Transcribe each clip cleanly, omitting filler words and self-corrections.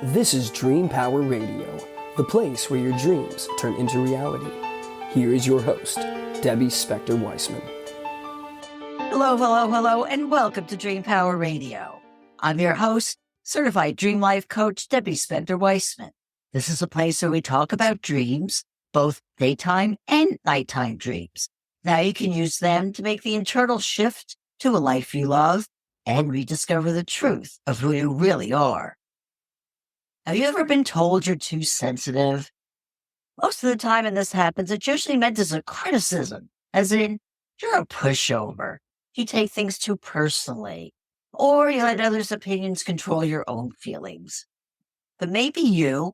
This is Dream Power Radio, the place where your dreams turn into reality. Here is your host, Debbie Spector-Weissman. Hello, hello, hello, and welcome to Dream Power Radio. I'm your host, certified dream life coach, Debbie Spector-Weissman. This is a place where we talk about dreams, both daytime and nighttime dreams. Now you can use them to make the internal shift to a life you love and rediscover the truth of who you really are. Have you ever been told you're too sensitive? Most of the time when this happens, it's usually meant as a criticism, as in, you're a pushover. You take things too personally, or you let others' opinions control your own feelings. But maybe you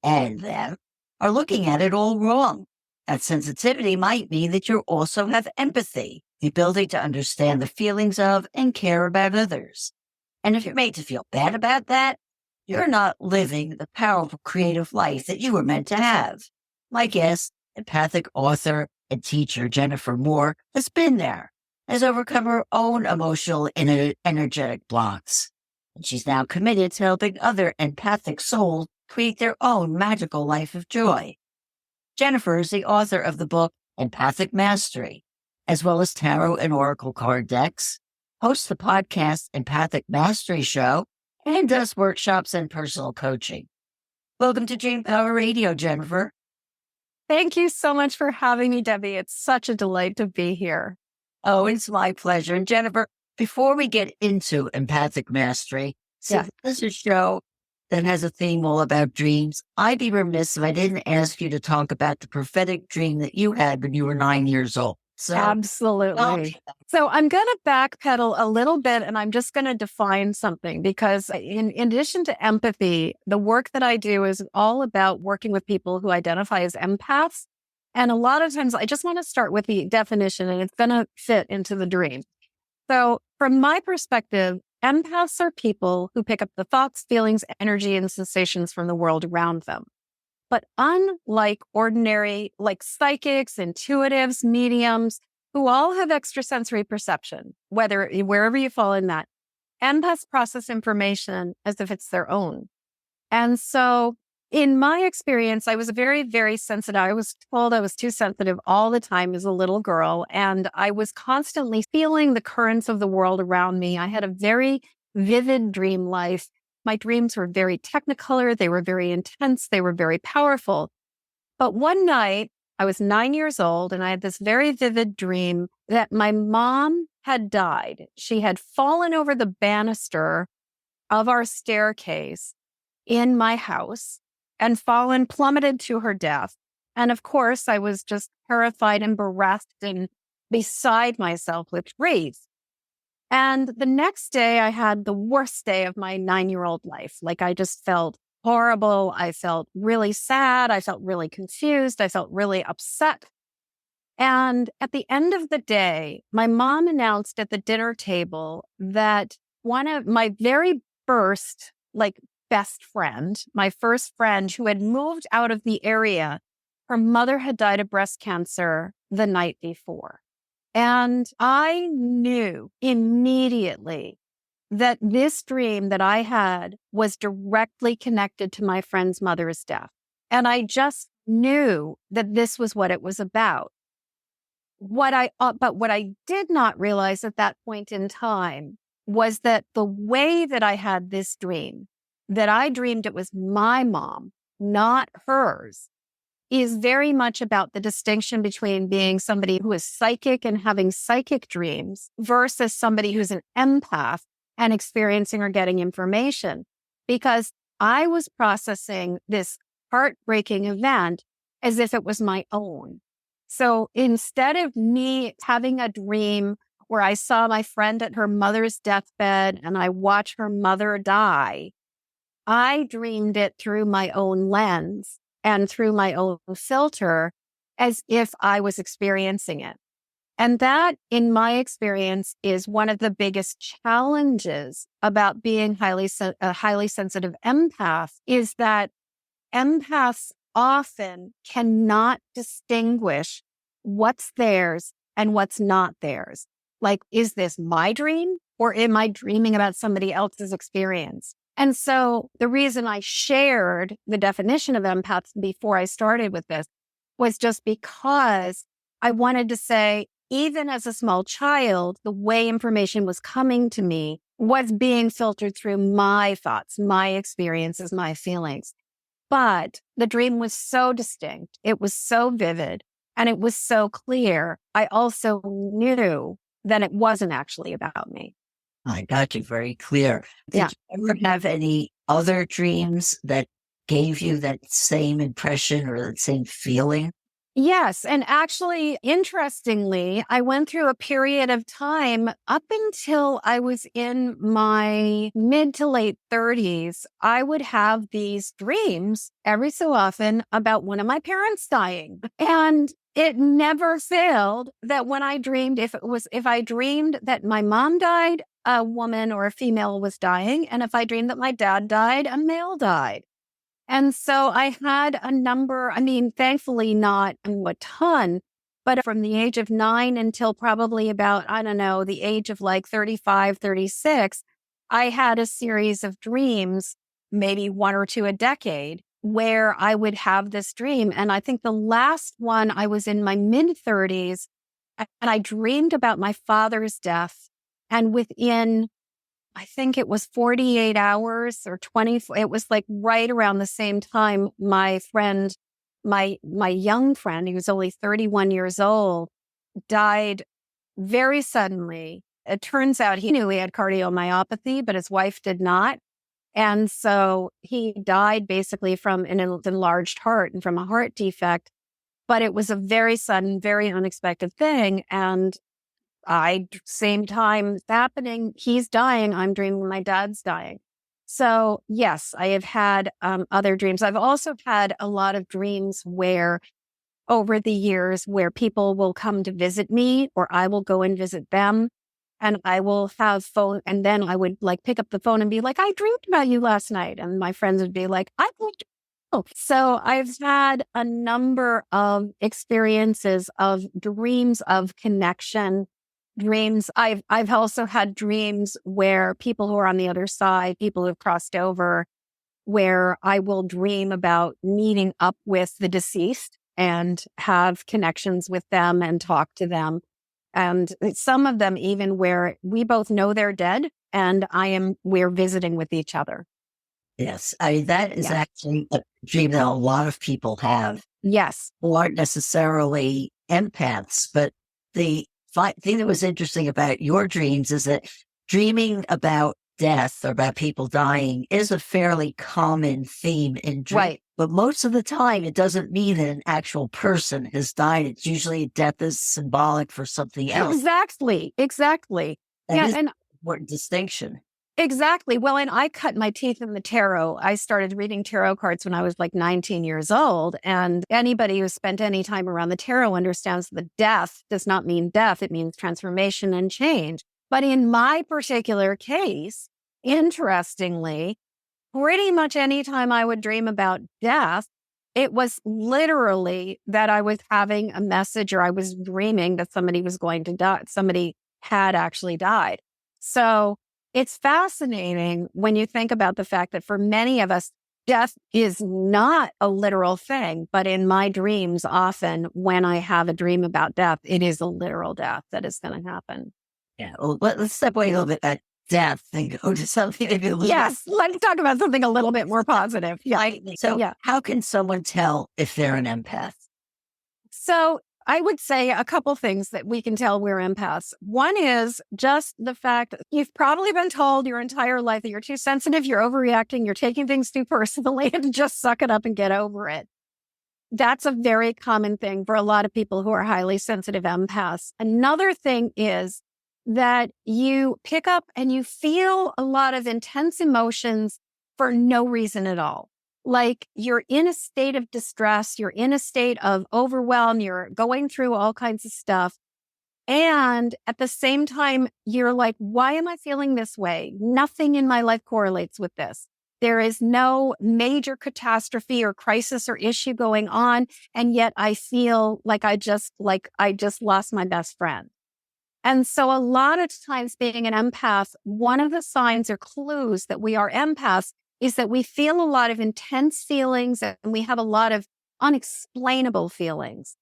and them are looking at it all wrong. That sensitivity might mean that you also have empathy, the ability to understand the feelings of and care about others. And if you're made to feel bad about that, you're not living the powerful creative life that you were meant to have. My guest, empathic author and teacher Jennifer Moore, has been there, has overcome her own emotional and energetic blocks. And she's now committed to helping other empathic souls create their own magical life of joy. Jennifer is the author of the book Empathic Mastery, as well as tarot and oracle card decks, hosts the podcast Empathic Mastery Show, and does workshops and personal coaching. Welcome to Dream Power Radio, Jennifer. Thank you so much for having me, Debbie. It's such a delight to be here. Oh, it's my pleasure. And Jennifer, before we get into Empathic Mastery, since this is a show that has a theme all about dreams, I'd be remiss if I didn't ask you to talk about the prophetic dream that you had when you were 9 years old. So, absolutely. So I'm going to backpedal a little bit, and I'm just going to define something, because in addition to empathy, the work that I do is all about working with people who identify as empaths. And a lot of times I just want to start with the definition, and it's going to fit into the dream. So from my perspective, empaths are people who pick up the thoughts, feelings, energy, and sensations from the world around them. But unlike ordinary, like psychics, intuitives, mediums, who all have extrasensory perception, wherever you fall in that, empaths process information as if it's their own. And so in my experience, I was very, very sensitive. I was told I was too sensitive all the time as a little girl, and I was constantly feeling the currents of the world around me. I had a very vivid dream life. My dreams were very technicolor. They were very intense. They were very powerful. But one night, I was 9 years old, and I had this very vivid dream that my mom had died. She had fallen over the banister of our staircase in my house and plummeted to her death. And of course, I was just terrified and bereft and beside myself with grief. And the next day, I had the worst day of my 9-year-old life. Like, I just felt horrible. I felt really sad. I felt really confused. I felt really upset. And at the end of the day, my mom announced at the dinner table that one of my very first, best friend, my first friend who had moved out of the area, her mother had died of breast cancer the night before. And I knew immediately that this dream that I had was directly connected to my friend's mother's death. And I just knew that this was what it was about. But what I did not realize at that point in time was that the way that I had this dream, that I dreamed it was my mom, not hers, is very much about the distinction between being somebody who is psychic and having psychic dreams versus somebody who's an empath and experiencing or getting information. Because I was processing this heartbreaking event as if it was my own. So instead of me having a dream where I saw my friend at her mother's deathbed and I watched her mother die, I dreamed it through my own lens and through my own filter as if I was experiencing it. And that, in my experience, is one of the biggest challenges about being a highly sensitive empath, is that empaths often cannot distinguish what's theirs and what's not theirs. Like, is this my dream or am I dreaming about somebody else's experience? And so the reason I shared the definition of empath before I started with this was just because I wanted to say, even as a small child, the way information was coming to me was being filtered through my thoughts, my experiences, my feelings. But the dream was so distinct. It was so vivid and it was so clear. I also knew that it wasn't actually about me. I got you very clear. Yeah. Did you ever have any other dreams that gave you that same impression or that same feeling? Yes. And actually, interestingly, I went through a period of time up until I was in my mid to late 30s. I would have these dreams every so often about one of my parents dying. And it never failed that when I dreamed, if I dreamed that my mom died, a woman or a female was dying. And if I dreamed that my dad died, a male died. And so I had a number, thankfully not a ton, but from the age of 9 until probably about, I don't know, the age of like 35, 36, I had a series of dreams, maybe one or two a decade, where I would have this dream. And I think the last one, I was in my mid 30s and I dreamed about my father's death. And within, I think it was 48 hours or 20. It was like right around the same time my friend, my young friend, he was only 31 years old, died very suddenly. It turns out he knew he had cardiomyopathy, but his wife did not. And so he died basically from an enlarged heart and from a heart defect. But it was a very sudden, very unexpected thing. And same time it's happening, he's dying, I'm dreaming my dad's dying. So yes, I have had other dreams. I've also had a lot of dreams where over the years where people will come to visit me or I will go and visit them and I will have phone. And then I would like pick up the phone and be like, I dreamed about you last night. And my friends would be like, I dreamed. So I've had a number of experiences of dreams of connection. Dreams. I've also had dreams where people who are on the other side, people who have crossed over, where I will dream about meeting up with the deceased and have connections with them and talk to them. And some of them even where we both know they're dead and we're visiting with each other. Yes. That is actually a dream that a lot of people have. Yes. Who aren't necessarily empaths, but the thing that was interesting about your dreams is that dreaming about death or about people dying is a fairly common theme in dreams. Right. But most of the time, it doesn't mean that an actual person has died. It's usually death is symbolic for something else. Exactly. That is an important distinction. Exactly. Well, and I cut my teeth in the tarot. I started reading tarot cards when I was like 19 years old. And anybody who spent any time around the tarot understands that death does not mean death. It means transformation and change. But in my particular case, interestingly, pretty much any time I would dream about death, it was literally that I was having a message or I was dreaming that somebody was going to die. Somebody had actually died. So it's fascinating when you think about the fact that for many of us, death is not a literal thing. But in my dreams, often when I have a dream about death, it is a literal death that is going to happen. Yeah. Well, let's step away a little bit at death and go to something maybe a little Yes. Let's talk about something a little bit more positive. Yeah. So how can someone tell if they're an empath? So I would say a couple things that we can tell we're empaths. One is just the fact that you've probably been told your entire life that you're too sensitive, you're overreacting, you're taking things too personally, and just suck it up and get over it. That's a very common thing for a lot of people who are highly sensitive empaths. Another thing is that you pick up and you feel a lot of intense emotions for no reason at all. Like you're in a state of distress, you're in a state of overwhelm, you're going through all kinds of stuff. And at the same time, you're like, why am I feeling this way? Nothing in my life correlates with this. There is no major catastrophe or crisis or issue going on. And yet I feel like I just lost my best friend. And so a lot of times being an empath, one of the signs or clues that we are empaths is that we feel a lot of intense feelings and we have a lot of unexplainable feelings.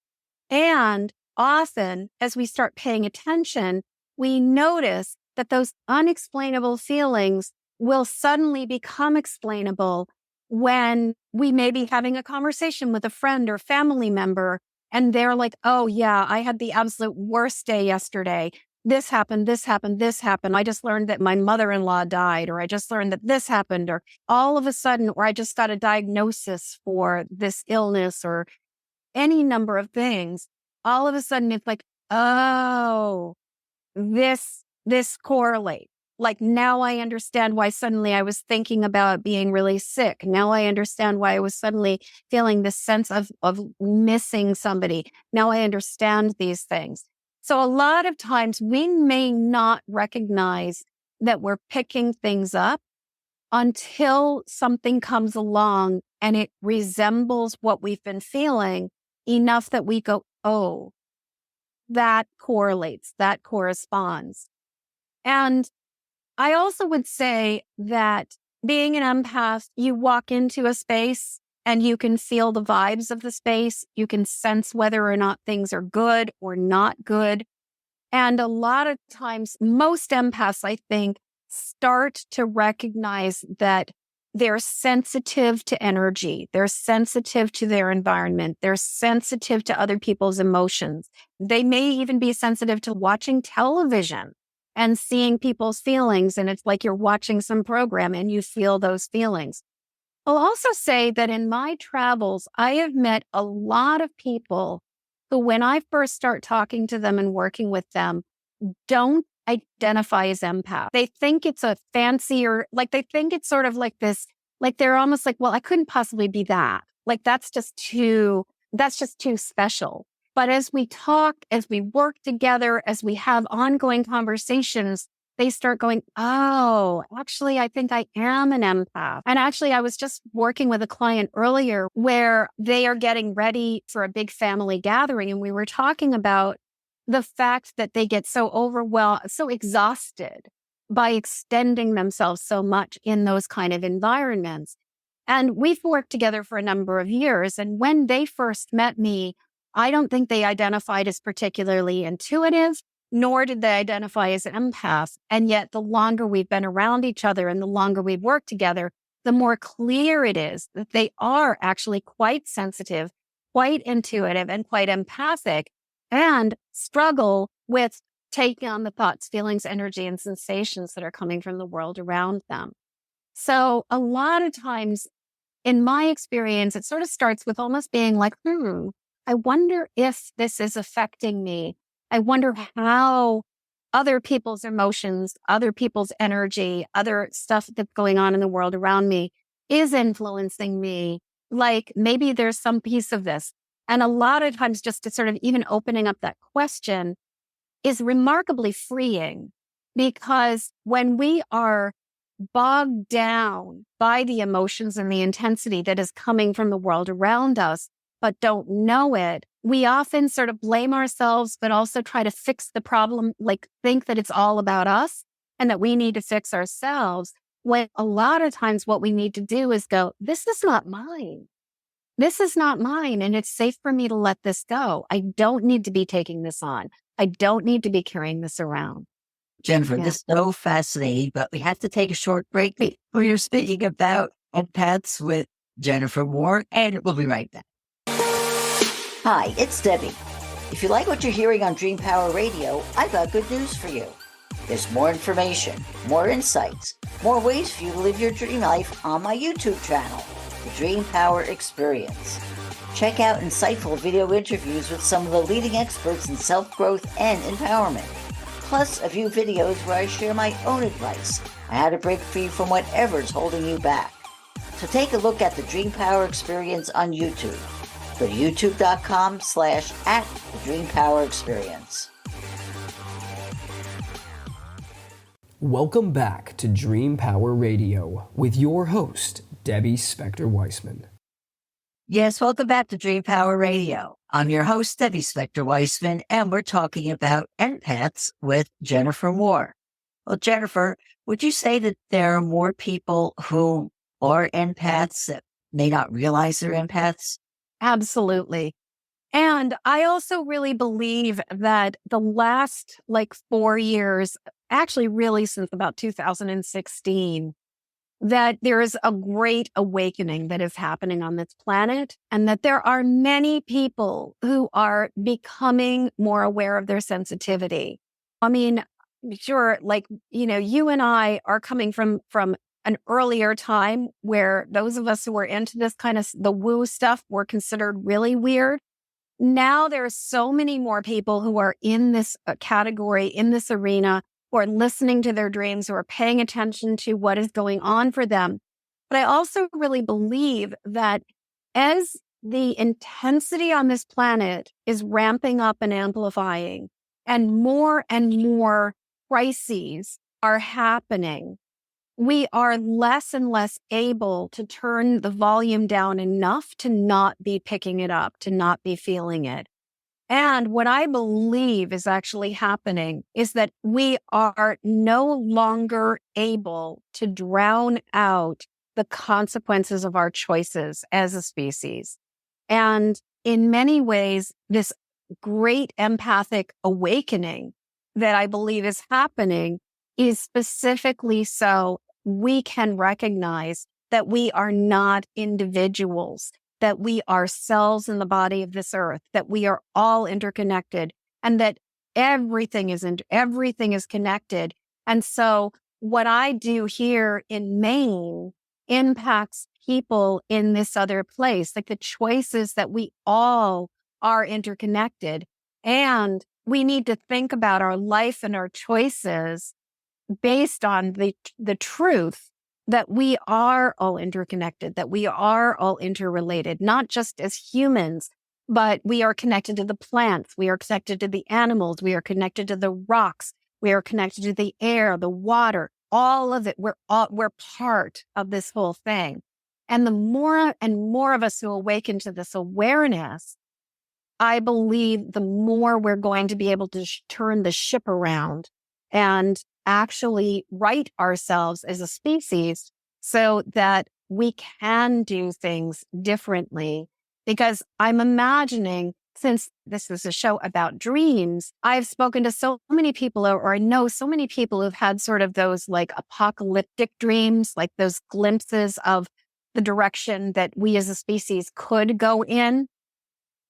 And often, as we start paying attention, we notice that those unexplainable feelings will suddenly become explainable when we may be having a conversation with a friend or family member, and they're like, oh, yeah, I had the absolute worst day yesterday. This happened, this happened, this happened. I just learned that my mother-in-law died, or I just learned that this happened, or all of a sudden, or I just got a diagnosis for this illness or any number of things. All of a sudden, it's like, oh, this correlates. Like now I understand why suddenly I was thinking about being really sick. Now I understand why I was suddenly feeling this sense of missing somebody. Now I understand these things. So a lot of times we may not recognize that we're picking things up until something comes along and it resembles what we've been feeling enough that we go, oh, that correlates, that corresponds. And I also would say that being an empath, you walk into a space and you can feel the vibes of the space. You can sense whether or not things are good or not good. And a lot of times, most empaths, I think, start to recognize that they're sensitive to energy. They're sensitive to their environment. They're sensitive to other people's emotions. They may even be sensitive to watching television and seeing people's feelings. And it's like you're watching some program and you feel those feelings. I'll also say that in my travels, I have met a lot of people who, when I first start talking to them and working with them, don't identify as empath. They think it's a fancier, like they think it's sort of like this, like they're almost like, well, I couldn't possibly be that. Like that's just too special. But as we talk, as we work together, as we have ongoing conversations, they start going, oh, actually, I think I am an empath. And actually, I was just working with a client earlier where they are getting ready for a big family gathering. And we were talking about the fact that they get so overwhelmed, so exhausted by extending themselves so much in those kind of environments. And we've worked together for a number of years. And when they first met me, I don't think they identified as particularly intuitive, nor did they identify as an empath. And yet the longer we've been around each other and the longer we've worked together, the more clear it is that they are actually quite sensitive, quite intuitive, and quite empathic, and struggle with taking on the thoughts, feelings, energy, and sensations that are coming from the world around them. So a lot of times, in my experience, it sort of starts with almost being like, I wonder if this is affecting me. I wonder how other people's emotions, other people's energy, other stuff that's going on in the world around me is influencing me. Like maybe there's some piece of this. And a lot of times just to sort of even opening up that question is remarkably freeing, because when we are bogged down by the emotions and the intensity that is coming from the world around us, but don't know it, we often sort of blame ourselves, but also try to fix the problem, like think that it's all about us and that we need to fix ourselves. When a lot of times what we need to do is go, this is not mine. This is not mine. And it's safe for me to let this go. I don't need to be taking this on. I don't need to be carrying this around. Jennifer, this is so fascinating, but we have to take a short break before you're speaking about empaths with Jennifer Moore, and we'll be right back. Hi, it's Debbie. If you like what you're hearing on Dream Power Radio, I've got good news for you. There's more information, more insights, more ways for you to live your dream life on my YouTube channel, The Dream Power Experience. Check out insightful video interviews with some of the leading experts in self-growth and empowerment, plus a few videos where I share my own advice on how to break free from whatever's holding you back. So take a look at The Dream Power Experience on YouTube. Go to youtube.com/@thedreampowerexperience. Welcome back to Dream Power Radio with your host, Debbie Spector-Weissman. Yes, welcome back to Dream Power Radio. I'm your host, Debbie Spector Weissman, and we're talking about empaths with Jennifer Moore. Well, Jennifer, would you say that there are more people who are empaths that may not realize they're empaths? Absolutely. And I also really believe that the last 4 years, actually really since about 2016, that there is a great awakening that is happening on this planet, and that there are many people who are becoming more aware of their sensitivity. I mean, sure, you and I are coming from an earlier time where those of us who were into this kind of the woo stuff were considered really weird. Now there are so many more people who are in this category, in this arena, who are listening to their dreams, who are paying attention to what is going on for them. But I also really believe that as the intensity on this planet is ramping up and amplifying, and more crises are happening, we are less and less able to turn the volume down enough to not be picking it up, to not be feeling it. And what I believe is actually happening is that we are no longer able to drown out the consequences of our choices as a species. And in many ways, this great empathic awakening that I believe is happening is specifically so we can recognize that we are not individuals, that we are cells in the body of this earth, that we are all interconnected, and that everything is connected. And so what I do here in Maine impacts people in this other place, like the choices that we all are interconnected. And we need to think about our life and our choices based on the truth that we are all interconnected, that we are all interrelated, not just as humans, but we are connected to the plants, we are connected to the animals, we are connected to the rocks, we are connected to the air, the water, all of it. We're part of this whole thing. And the more and more of us who awaken to this awareness, I believe the more we're going to be able to turn the ship around and actually right ourselves as a species so that we can do things differently. Because I'm imagining, since this is a show about dreams, I've spoken to so many people, or I know so many people who've had sort of those apocalyptic dreams, like those glimpses of the direction that we as a species could go in.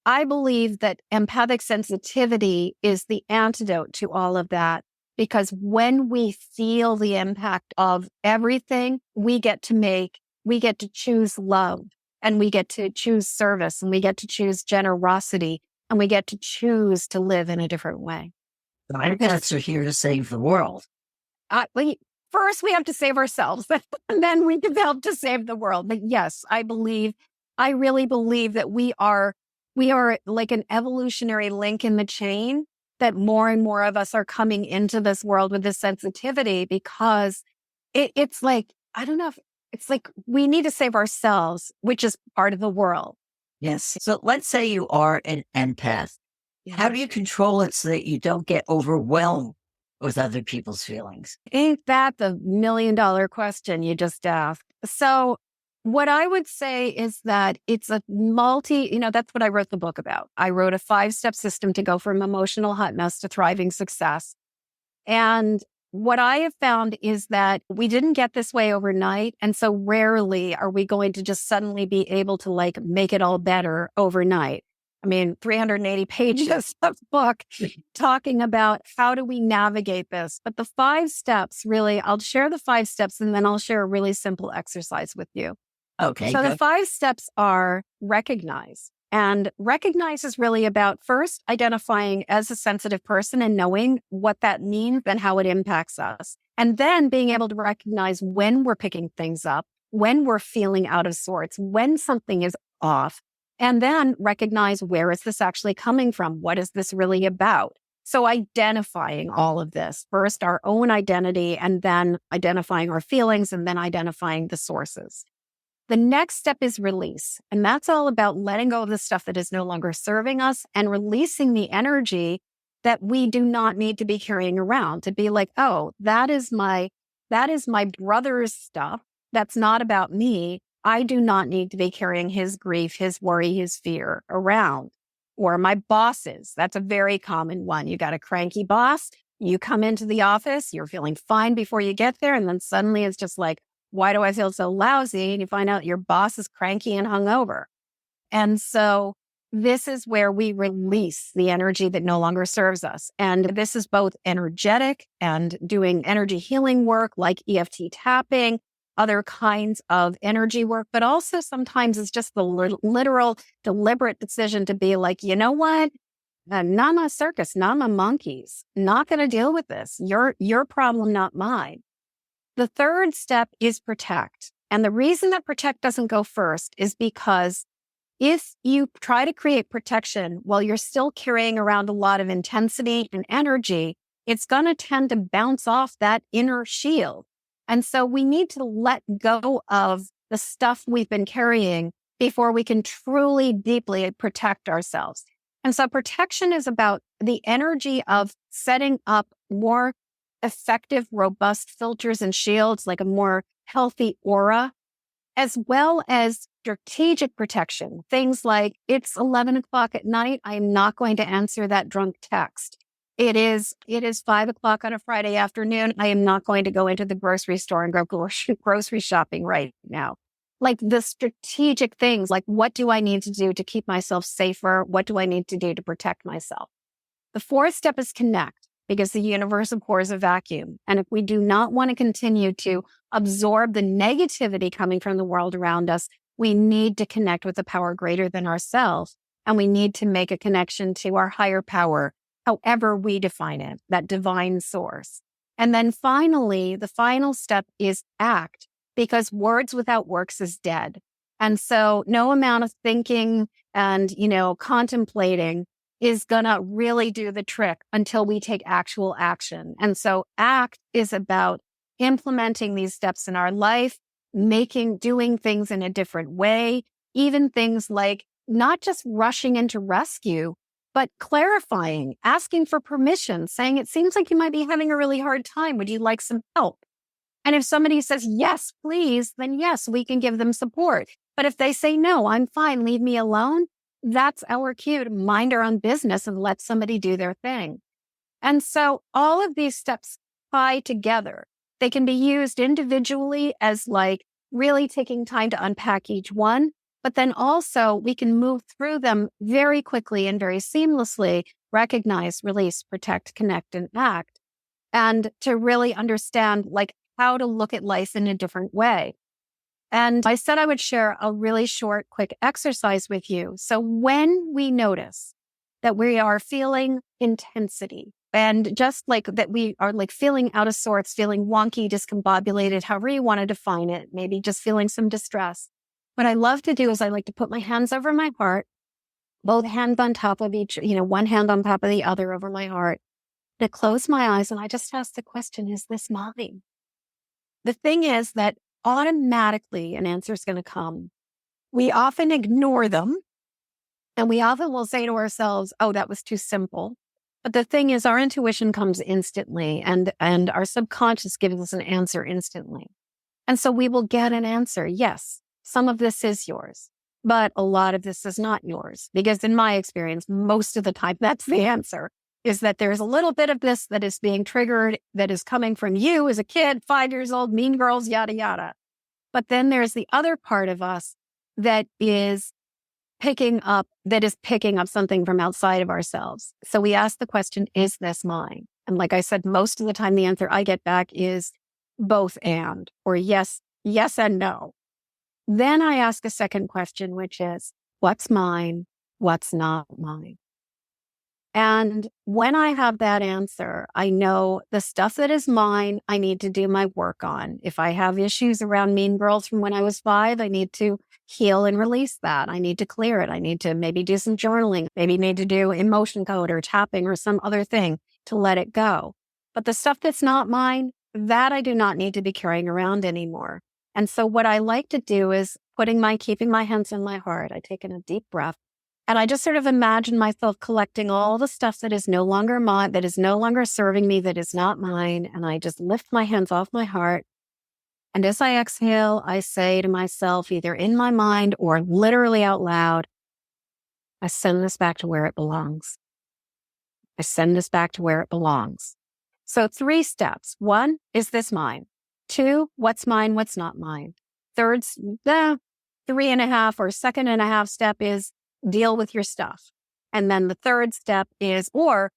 I believe that empathic sensitivity is the antidote to all of that. Because when we feel the impact of everything, we get to choose love, and we get to choose service, and we get to choose generosity, and we get to choose to live in a different way. The empaths are here to save the world. First, we have to save ourselves, and then we can help to save the world. But yes, I really believe that we are like an evolutionary link in the chain, that more and more of us are coming into this world with this sensitivity, because it's like, I don't know if it's like we need to save ourselves, which is part of the world. Yes. So let's say you are an empath. Yeah. How do you control it so that you don't get overwhelmed with other people's feelings? Ain't that the $1 million question you just asked? So what I would say is that it's a that's what I wrote the book about. I wrote a 5-step system to go from emotional hot mess to thriving success. And what I have found is that we didn't get this way overnight. And so rarely are we going to just suddenly be able to make it all better overnight. I mean, 380 pages of book talking about how do we navigate this. But the 5 steps, really, I'll share the 5 steps, and then I'll share a really simple exercise with you. Okay. So the 5 steps are recognize. And recognize is really about first identifying as a sensitive person and knowing what that means and how it impacts us. And then being able to recognize when we're picking things up, when we're feeling out of sorts, when something is off. And then recognize, where is this actually coming from? What is this really about? So identifying all of this, first our own identity, and then identifying our feelings, and then identifying the sources. The next step is release. And that's all about letting go of the stuff that is no longer serving us and releasing the energy that we do not need to be carrying around, to be like, oh, that is my brother's stuff. That's not about me. I do not need to be carrying his grief, his worry, his fear around. Or my bosses. That's a very common one. You got a cranky boss. You come into the office, you're feeling fine before you get there. And then suddenly it's just like, why do I feel so lousy? And you find out your boss is cranky and hungover. And so this is where we release the energy that no longer serves us. And this is both energetic and doing energy healing work like EFT tapping, other kinds of energy work, but also sometimes it's just the literal, deliberate decision to be like, you know what? Not my circus, not my monkeys, not going to deal with this. Your problem, not mine. The third step is protect. And the reason that protect doesn't go first is because if you try to create protection while you're still carrying around a lot of intensity and energy, it's going to tend to bounce off that inner shield. And so we need to let go of the stuff we've been carrying before we can truly, deeply protect ourselves. And so protection is about the energy of setting up more effective, robust filters and shields, like a more healthy aura, as well as strategic protection. Things like, it's 11 o'clock at night. I am not going to answer that drunk text. It is 5 o'clock on a Friday afternoon. I am not going to go into the grocery store and go grocery shopping right now. Like the strategic things, like what do I need to do to keep myself safer? What do I need to do to protect myself? The fourth step is connect, because the universe abhors a vacuum. And if we do not want to continue to absorb the negativity coming from the world around us, we need to connect with a power greater than ourselves. And we need to make a connection to our higher power, however we define it, that divine source. And then finally, the final step is act, because words without works is dead. And so no amount of thinking and, contemplating is going to really do the trick until we take actual action. And so act is about implementing these steps in our life, doing things in a different way, even things like not just rushing into rescue, but clarifying, asking for permission, saying, it seems like you might be having a really hard time. Would you like some help? And if somebody says, yes, please, then yes, we can give them support. But if they say, no, I'm fine, leave me alone, that's our cue to mind our own business and let somebody do their thing. And so all of these steps tie together. They can be used individually as like really taking time to unpack each one, but then also we can move through them very quickly and very seamlessly, recognize, release, protect, connect, and act, and to really understand like how to look at life in a different way. And I said I would share a really short, quick exercise with you. So when we notice that we are feeling intensity and just like that we are like feeling out of sorts, feeling wonky, discombobulated, however you want to define it, maybe just feeling some distress. What I love to do is I like to put my hands over my heart, both hands on top of each, one hand on top of the other over my heart, to close my eyes. And I just ask the question, is this mine? The thing is that automatically an answer is going to come. We often ignore them, and we often will say to ourselves, oh, that was too simple. But the thing is, our intuition comes instantly, and our subconscious gives us an answer instantly. And so we will get an answer. Yes, some of this is yours, but a lot of this is not yours. Because in my experience, most of the time, that's the answer, is that there's a little bit of this that is being triggered, that is coming from you as a kid, 5 years old, mean girls, yada, yada. But then there's the other part of us that is picking up something from outside of ourselves. So we ask the question, is this mine? And like I said, most of the time, the answer I get back is both and, or yes and no. Then I ask a second question, which is, what's mine? What's not mine? And when I have that answer, I know the stuff that is mine, I need to do my work on. If I have issues around mean girls from when I was 5, I need to heal and release that. I need to clear it. I need to maybe do some journaling, maybe need to do emotion code or tapping or some other thing to let it go. But the stuff that's not mine, that I do not need to be carrying around anymore. And so what I like to do is keeping my hands in my heart. I take in a deep breath and I just sort of imagine myself collecting all the stuff that is no longer mine, that is no longer serving me, that is not mine. And I just lift my hands off my heart. And as I exhale, I say to myself, either in my mind or literally out loud, I send this back to where it belongs. I send this back to where it belongs. So 3 steps. 1, is this mine? 2, what's mine, what's not mine? Third, the 3.5 or second and a half step is deal with your stuff. And then the third step is, or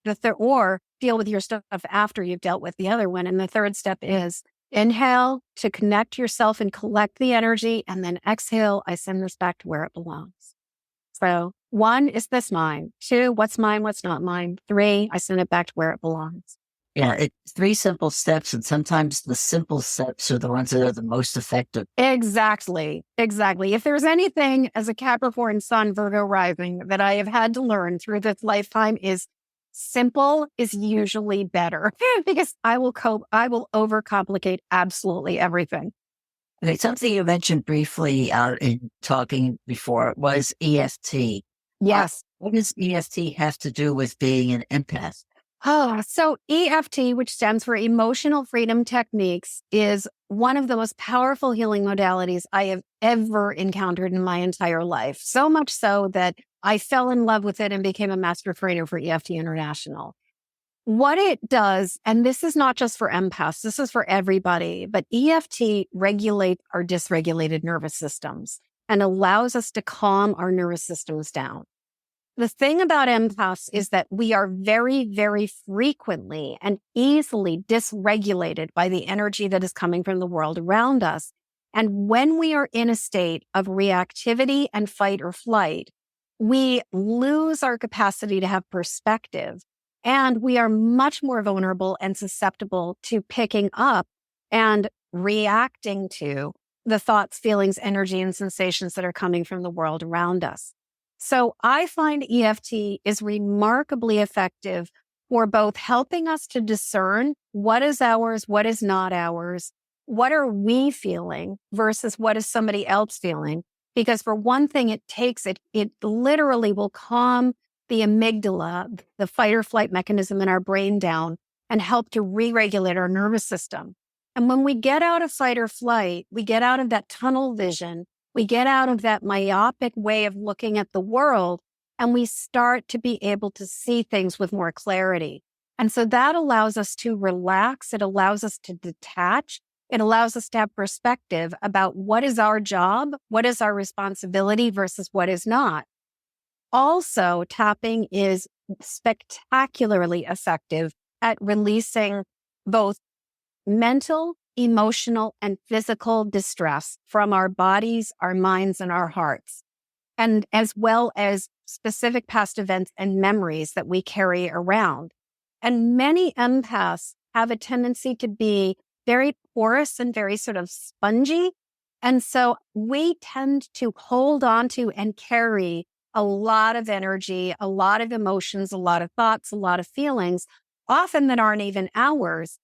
deal with your stuff after you've dealt with the other one. And the third step is inhale to connect yourself and collect the energy. And then exhale, I send this back to where it belongs. So 1, is this mine? 2, what's mine, what's not mine? 3, I send it back to where it belongs. Yeah, it's 3 simple steps, and sometimes the simple steps are the ones that are the most effective. Exactly. If there's anything as a Capricorn Sun, Virgo rising that I have had to learn through this lifetime is simple is usually better because I will overcomplicate absolutely everything. Okay, something you mentioned briefly in talking before was EFT. Yes. What does EFT have to do with being an empath? So EFT, which stands for Emotional Freedom Techniques, is one of the most powerful healing modalities I have ever encountered in my entire life. So much so that I fell in love with it and became a master trainer for EFT International. What it does, and this is not just for empaths, this is for everybody, but EFT regulates our dysregulated nervous systems and allows us to calm our nervous systems down. The thing about empaths is that we are very, very frequently and easily dysregulated by the energy that is coming from the world around us. And when we are in a state of reactivity and fight or flight, we lose our capacity to have perspective. And we are much more vulnerable and susceptible to picking up and reacting to the thoughts, feelings, energy, and sensations that are coming from the world around us. So I find EFT is remarkably effective for both helping us to discern what is ours, what is not ours, what are we feeling versus what is somebody else feeling. Because for one thing, it literally will calm the amygdala, the fight or flight mechanism in our brain down and help to re-regulate our nervous system. And when we get out of fight or flight, we get out of that tunnel vision, we get out of that myopic way of looking at the world, and we start to be able to see things with more clarity. And so that allows us to relax. It allows us to detach. It allows us to have perspective about what is our job, what is our responsibility versus what is not. Also, tapping is spectacularly effective at releasing both mental, emotional, and physical distress from our bodies, our minds, and our hearts, and as well as specific past events and memories that we carry around. And many empaths have a tendency to be very porous and very sort of spongy. And so we tend to hold on to and carry a lot of energy, a lot of emotions, a lot of thoughts, a lot of feelings, often that aren't even ours.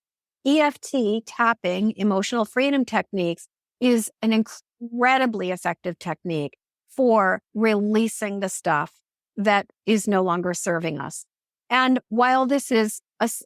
EFT, tapping, emotional freedom techniques, is an incredibly effective technique for releasing the stuff that is no longer serving us. And while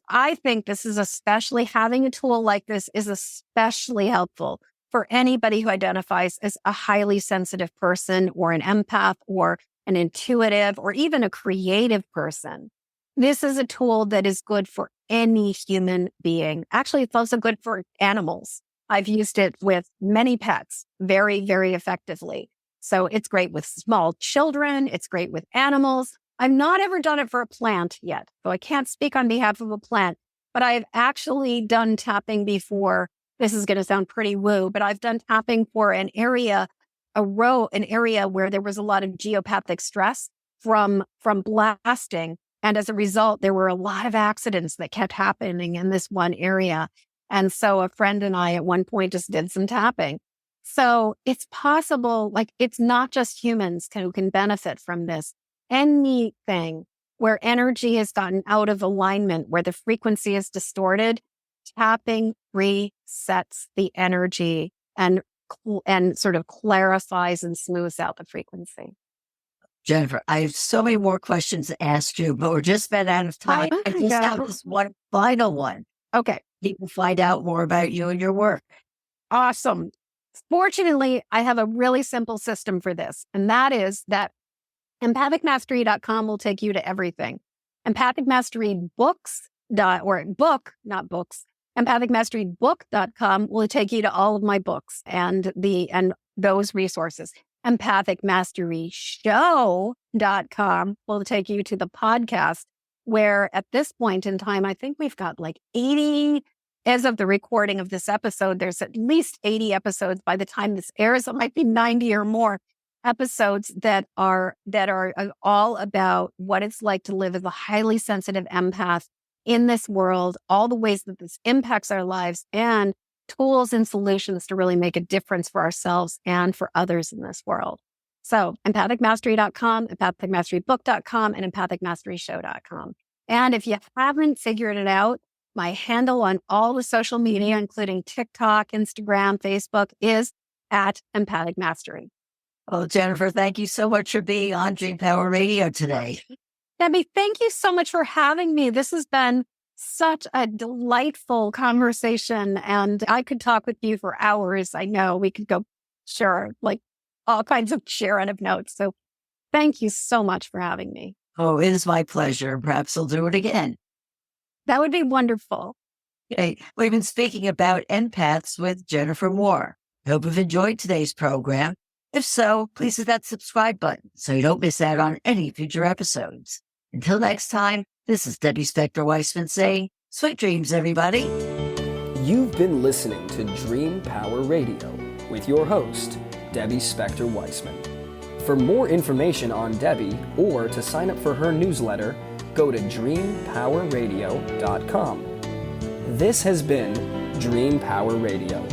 I think this is especially, having a tool like this is especially helpful for anybody who identifies as a highly sensitive person or an empath or an intuitive or even a creative person. This is a tool that is good for any human being. Actually, it's also good for animals. I've used it with many pets very, very effectively. So it's great with small children. It's great with animals. I've not ever done it for a plant yet, so I can't speak on behalf of a plant, but I've actually done tapping before. This is going to sound pretty woo, but I've done tapping for an area where there was a lot of geopathic stress from blasting. And as a result, there were a lot of accidents that kept happening in this one area. And so a friend and I at one point just did some tapping. So it's possible, like it's not just humans who can benefit from this. Anything where energy has gotten out of alignment, where the frequency is distorted, tapping resets the energy and sort of clarifies and smooths out the frequency. Jennifer, I have so many more questions to ask you, but we're just about out of time. I just have this one final one. Okay. People find out more about you and your work. Awesome. Fortunately, I have a really simple system for this, and that is that empathicmastery.com will take you to everything. Empathic Mastery books, or book, not books, empathicmasterybook.com will take you to all of my books and those resources. empathicmasteryshow.com will take you to the podcast, where at this point in time, I think we've got like 80, as of the recording of this episode, there's at least 80 episodes. By the time this airs, it might be 90 or more episodes that are all about what it's like to live as a highly sensitive empath in this world, all the ways that this impacts our lives, and tools and solutions to really make a difference for ourselves and for others in this world. So empathicmastery.com, empathicmasterybook.com, and empathicmasteryshow.com. And if you haven't figured it out, my handle on all the social media, including TikTok, Instagram, Facebook, is at Empathic Mastery. Well, Jennifer, thank you so much for being on Dream Power Radio today. Debbie, thank you so much for having me. This has been such a delightful conversation, and I could talk with you for hours. I know we could go share like all kinds of sharing of notes. So thank you so much for having me. Oh, it is my pleasure. Perhaps we'll do it again. That would be wonderful. Okay. We've been speaking about empaths with Jennifer Moore. I hope you've enjoyed today's program. If so, please hit that subscribe button so you don't miss out on any future episodes. Until next time, this is Debbie Spector-Weissman saying, sweet dreams, everybody. You've been listening to Dream Power Radio with your host, Debbie Spector-Weissman. For more information on Debbie or to sign up for her newsletter, go to dreampowerradio.com. This has been Dream Power Radio.